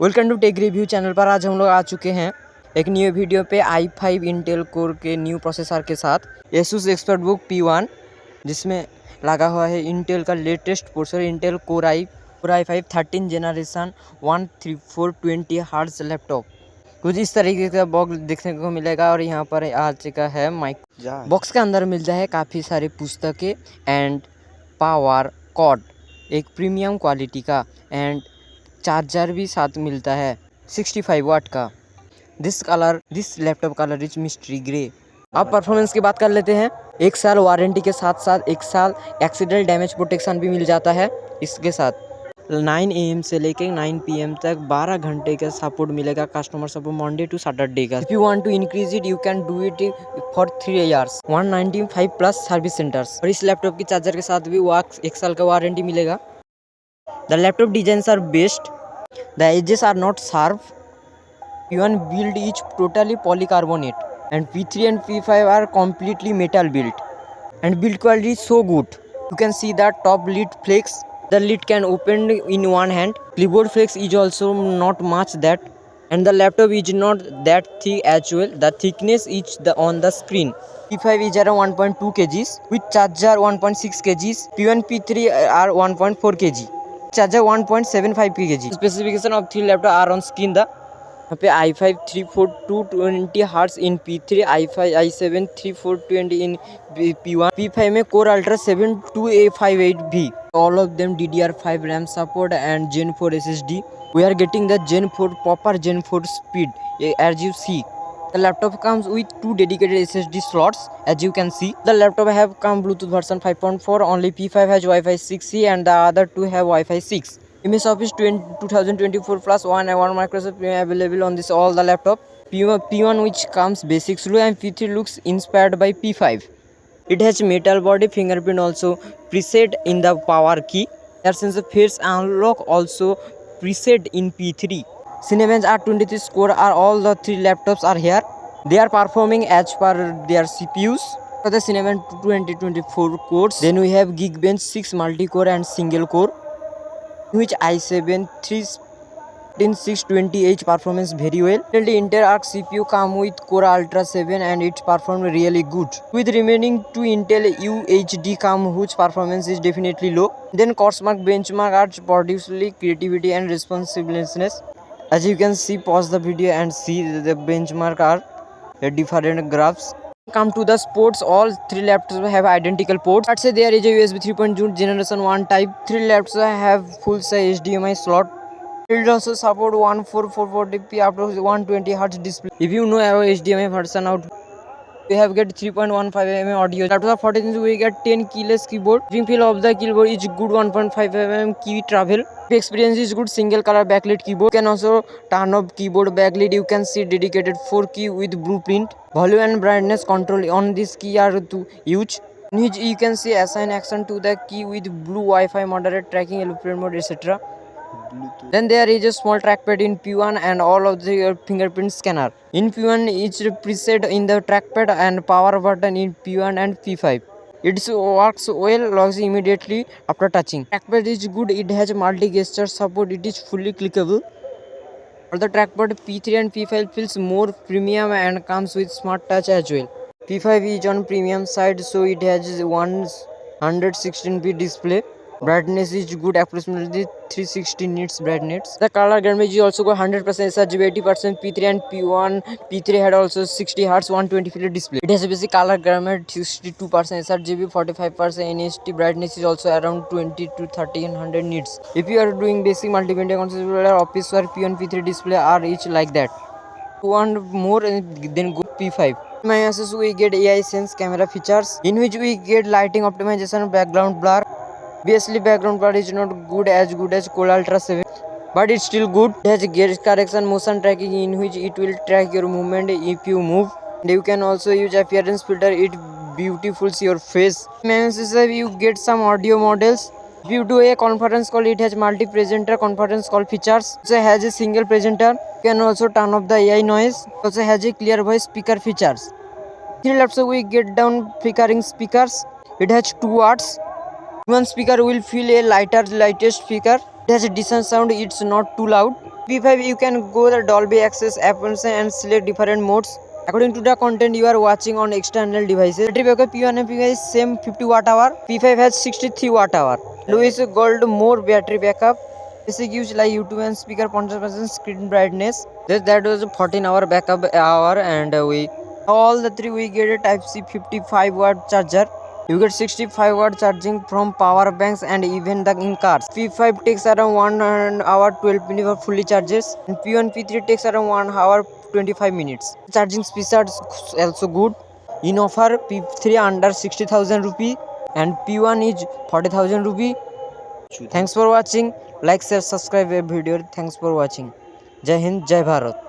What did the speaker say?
Welcome to tech review channel पर। आज हम लोग आ चुके हैं एक न्यू वीडियो पे i5 इंटेल कोर के न्यू प्रोसेसर के साथ ASUS ExpertBook P1, जिसमें लगा हुआ है इंटेल का latest processor Intel core i5 13 generation 13420 hertz laptop. कुछ इस तरीके का बॉक्स देखने को मिलेगा और यहाँ पर आ चुका है माइक। बॉक्स के अंदर मिल जाए काफ़ी सारी पुस्तकें एंड पावर कॉर्ड, एक प्रीमियम क्वालिटी का, एंड चार्जर भी साथ मिलता है 65 वाट का। This laptop colour is mystery grey. अब परफॉर्मेंस की बात कर लेते हैं। 1 साल वारंटी के साथ साथ 1 साल एक्सीडेंट डैमेज प्रोटेक्शन भी मिल जाता है इसके साथ। 9 AM से लेके 9 PM तक 12 घंटे का सपोर्ट मिलेगा, customer support Monday to Saturday का। If you want to increase it you can do it for 3 years 195 plus service centres. और इस लैपटॉप की चार्जर के साथ भी 1 साल का वारंटी मिलेगा। The laptop designs are best. The edges are not sharp. P1 build is totally polycarbonate, and P3 and P5 are completely metal built. And build quality is so good. You can see the top lid flex. The lid can open in one hand. Keyboard flex is also not much that. And the laptop is not that thick as well. The thickness is on the screen. P5 is around 1.2 kgs with charger 1.6 kgs. P1 P3 are 1.4 kg. Charger 1.75 kg. Specification of 3 laptop are on screen. यहाँ पे i5 34220 hertz इन P3, i7 3420 इन P1, P5 में Core Ultra 7258V. All of them DDR5 RAM support and Gen 4 SSD. We are getting the Gen 4 proper Gen 4 speed as you see. The laptop comes with 2 dedicated SSD slots as you can see. The laptop have come Bluetooth version 5.4. Only P5 has Wi-Fi 6E and the other two have Wi-Fi 6. MS Office 2024 plus 1 and 1 Microsoft Premium available on this all the laptop. P1 which comes basic slow, and P3 looks inspired by P5. It has metal body, fingerprint also preset in the power key. There sensor face unlock also preset in P3. Cinebench R23 score are all the 3 laptops are here. They are performing as per their CPUs. For the Cinebench 2024 cores, then we have Geekbench 6 multi-core and single core, which i7 13620H performance very well. Intel Arc CPU come with Core Ultra 7 and it performed really good. With remaining 2 Intel UHD come whose performance is definitely low. Then Cosmark benchmark are productively creativity and responsiveness. As you can see, pause the video and see the benchmark are different graphs. Come to the ports, all 3 laptops have identical ports. Let's say there is a USB 3.0 generation 1 type. 3 laptops have full size HDMI slot. It also support 14440p up to 120Hz display. If you know our HDMI version out, we have get 3.15mm audio. Laptop 14 inch we get 10 keyless keyboard. Swing feel of the keyboard is good, 1.5mm key travel. The experience is good, single color backlit keyboard. You can also turn off keyboard backlit. You can see dedicated 4 key with blueprint. Volume and brightness control on this key are to use. In which you can see assign action to the key with blue Wi-Fi moderate tracking, airplane mode, etc. Then there is a small trackpad in P1 and all of the fingerprint scanner. In P1 it's preset in the trackpad and power button in P1 and P5. It works well, locks immediately after touching. Trackpad is good, it has multi-gesture support, it is fully clickable. For the trackpad, P3 and P5 feels more premium and comes with smart touch as well. P5 is on premium side, so it has 116p display. Brightness is good, approximately 360 nits brightness. The color gamut is also got 100% sRGB, 80% P3 and P1. P3 had also 60 Hz 120 display. It has a basic color gamut 62% sRGB, 45% NHD. Brightness is also around 20 to 1300 nits. If you are doing basic multimedia concept office or P1 P3 display are each like that. If you want more, then go P5. In my ASUS we get AI Sense camera features, in which we get lighting optimization, background blur. Obviously background blur is not good as Core Ultra 7, but it's still good. It has gaze correction, motion tracking, in which it will track your movement if you move. And you can also use appearance filter, it beautifuls your face. You get some audio models. If you do a conference call, it has multi-presenter conference call features. Also has a single presenter. You can also turn off the AI noise. Also has a clear voice speaker features. 3 laptops we get down flickering speakers. It has 2 watts. One speaker will feel a lightest speaker. It has a decent sound, it's not too loud. P5 you can go the Dolby Access apps and select different modes according to the content you are watching on external devices. Battery backup P1 and P5 is same 50 watt hour. P5 has 63 watt hour. Louis Gold more battery backup. Basic use like YouTube and speaker 100% screen brightness. That was a 14-hour backup hour, and we all the three we get a Type C 55 watt charger. You get 65 watt charging from power banks and even the in cars. P5 takes around 1 hour 12 minutes for fully charges, and P1 P3 takes around 1 hour 25 minutes. Charging speeds are also good. In offer P3 under 60,000 rupee and P1 is 40,000 rupee. Thanks for watching. Like, share, subscribe a video. Thanks for watching. Jai Hind, Jai Bharat.